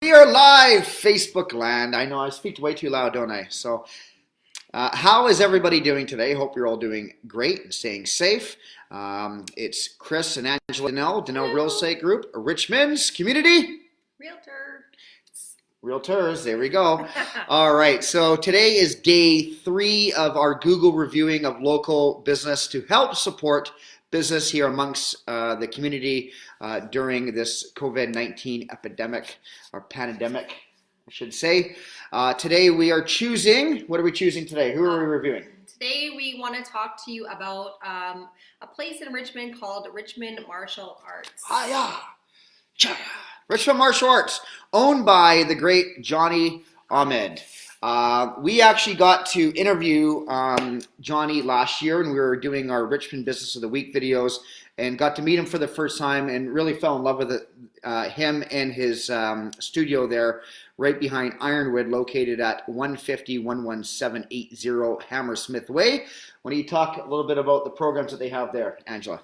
We are live, Facebook land. I know I speak way too loud, don't I? So, how is everybody doing today? Hope you're all doing great and staying safe. It's Chris and Angela Dinnell Real Estate Group, Richmond's community. Realtors, there we go. All right, so today is day 3 of our Google reviewing of local business to help support business here amongst the community during this COVID-19 epidemic, or pandemic, I should say. Today we are choosing, what are we choosing today? Who are we reviewing? Today we want to talk to you about a place in Richmond called Richmond Martial Arts. Richmond Martial Arts, owned by the great Johnny Ahmed. We actually got to interview Johnny last year when we were doing our Richmond Business of the Week videos, and got to meet him for the first time and really fell in love with him and his studio there right behind Ironwood, located at 150-11780 Hammersmith Way. Why don't you talk a little bit about the programs that they have there, Angela?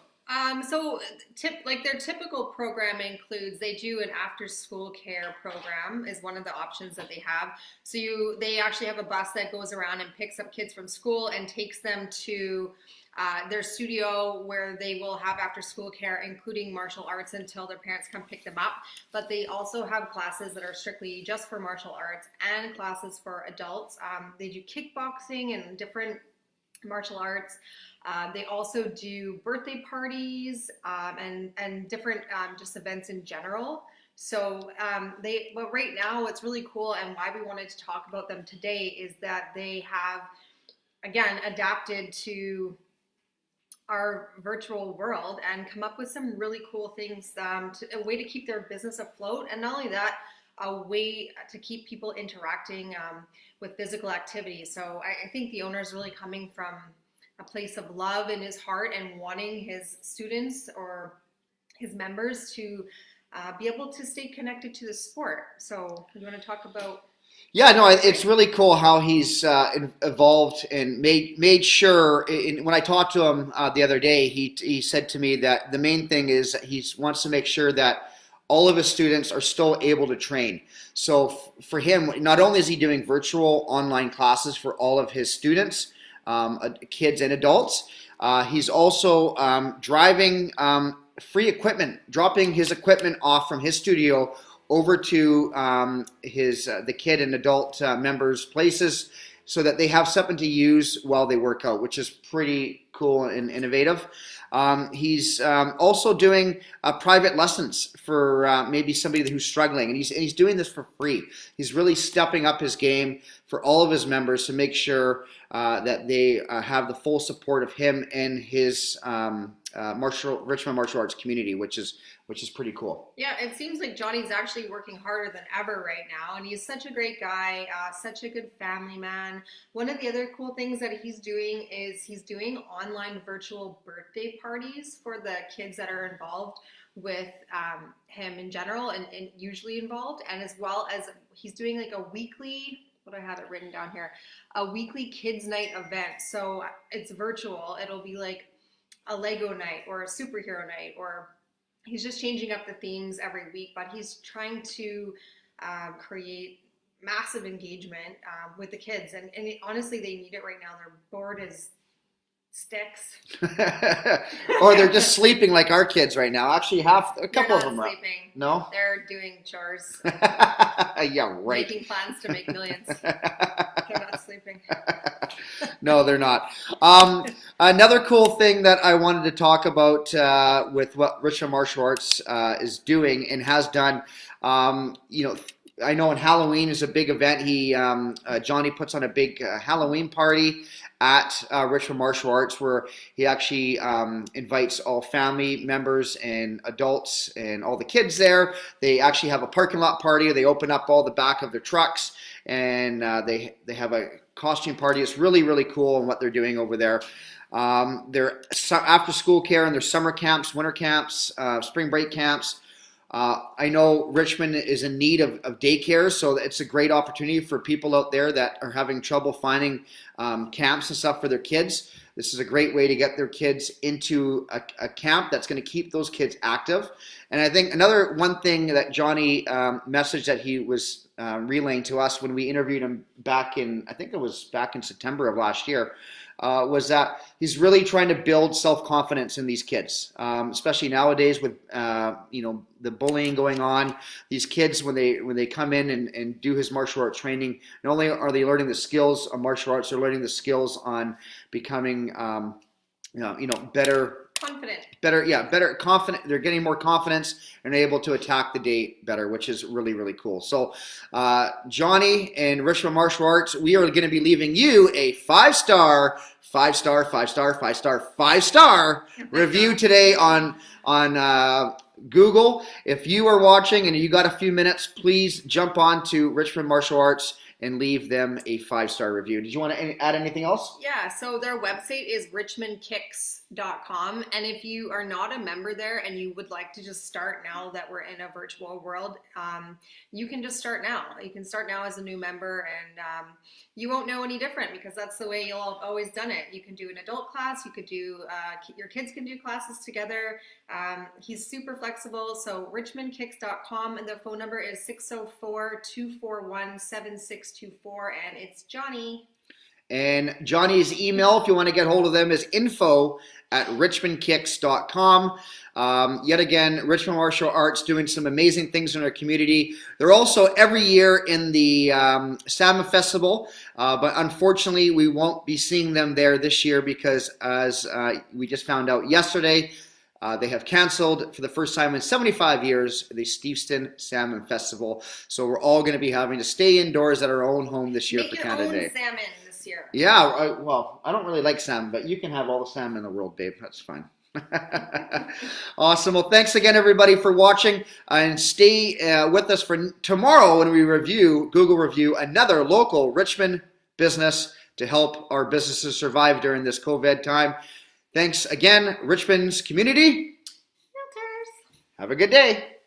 Their typical program includes, they do an after-school care program is one of the options that they have. So they actually have a bus that goes around and picks up kids from school and takes them to their studio, where they will have after-school care, including martial arts, until their parents come pick them up. But they also have classes that are strictly just for martial arts and classes for adults. They do kickboxing and different martial arts. They also do birthday parties and different just events in general. So but right now what's really cool and why we wanted to talk about them today is that they have, again, adapted to our virtual world and come up with some really cool things, a way to keep their business afloat, and not only that, a way to keep people interacting with physical activity. So I think the owner is really coming from a place of love in his heart and wanting his students or his members to be able to stay connected to the sport. So you want to talk about? Yeah, no, it's really cool how he's evolved and made sure. When I talked to him the other day, he said to me that the main thing is that he wants to make sure that all of his students are still able to train. So for him, not only is he doing virtual online classes for all of his students, kids and adults, he's also driving free equipment, dropping his equipment off from his studio over to the kid and adult members' places, so that they have something to use while they work out, which is pretty cool and innovative. He's also doing private lessons for maybe somebody who's struggling, and he's doing this for free. He's really stepping up his game for all of his members to make sure that they have the full support of him and his Richmond Martial Arts community, which is pretty cool. Yeah, it seems like Johnny's actually working harder than ever right now, and he's such a great guy, such a good family man. One of the other cool things that he's doing is he's doing online virtual birthday parties for the kids that are involved with him in general and usually involved, and as well as he's doing like a weekly, what I have it written down here, a weekly kids night event. So it's virtual. It'll be like a Lego night or a superhero night, or he's just changing up the themes every week, but he's trying to create massive engagement with the kids. And honestly, they need it right now. They're bored as sticks. Or they're just sleeping like our kids right now. Actually, a couple of them are. Sleeping. No? They're doing chores. Yeah, right. Making plans to make millions. They're not sleeping. No, they're not. Another cool thing that I wanted to talk about with what Richmond Martial Arts is doing and has done, I know in Halloween is a big event. Johnny puts on a big Halloween party at Richmond Martial Arts, where he actually invites all family members and adults and all the kids there. They actually have a parking lot party. They open up all the back of their trucks, and they have a costume party. It's really, really cool in what they're doing over there. Their after school care and their summer camps, winter camps, spring break camps. I know Richmond is in need of daycare, so it's a great opportunity for people out there that are having trouble finding camps and stuff for their kids. This is a great way to get their kids into a camp that's going to keep those kids active. And I think another one thing that Johnny messaged that he was relaying to us when we interviewed him back in, I think it was back in September of last year, was that he's really trying to build self-confidence in these kids, especially nowadays with the bullying going on. These kids, when they come in and do his martial arts training, not only are they learning the skills of martial arts, they're learning the skills on becoming better confident. They're getting more confidence and able to attack the day better, which is really, really cool. So Johnny and Richmond Martial Arts, we are going to be leaving you a 5-star review today on Google. If you are watching and you got a few minutes, please jump on to Richmond Martial Arts and leave them a 5-star review. Did you want to add anything else? Yeah, so their website is richmondkicks.com, and if you are not a member there and you would like to just start now that we're in a virtual world, you can just start now. You can start now as a new member, and you won't know any different because that's the way you'll have always done it. You can do an adult class, you could do, your kids can do classes together. He's super flexible, so richmondkicks.com, and the phone number is 604-241-7624, and it's Johnny. And Johnny's email, if you want to get hold of them, is info@richmondkicks.com. Yet again, Richmond Martial Arts doing some amazing things in our community. They're also every year in the Salmon Festival, but unfortunately we won't be seeing them there this year because, as we just found out yesterday, they have canceled for the first time in 75 years the Steveston Salmon Festival. So we're all going to be having to stay indoors at our own home this year for Canada Day. Make your own salmon this year. Yeah, well, I don't really like salmon, but you can have all the salmon in the world, babe. That's fine. Awesome. Well, thanks again, everybody, for watching. And stay with us for tomorrow when we Google review another local Richmond business to help our businesses survive during this COVID time. Thanks again, Richmond's community. Realtors. Have a good day.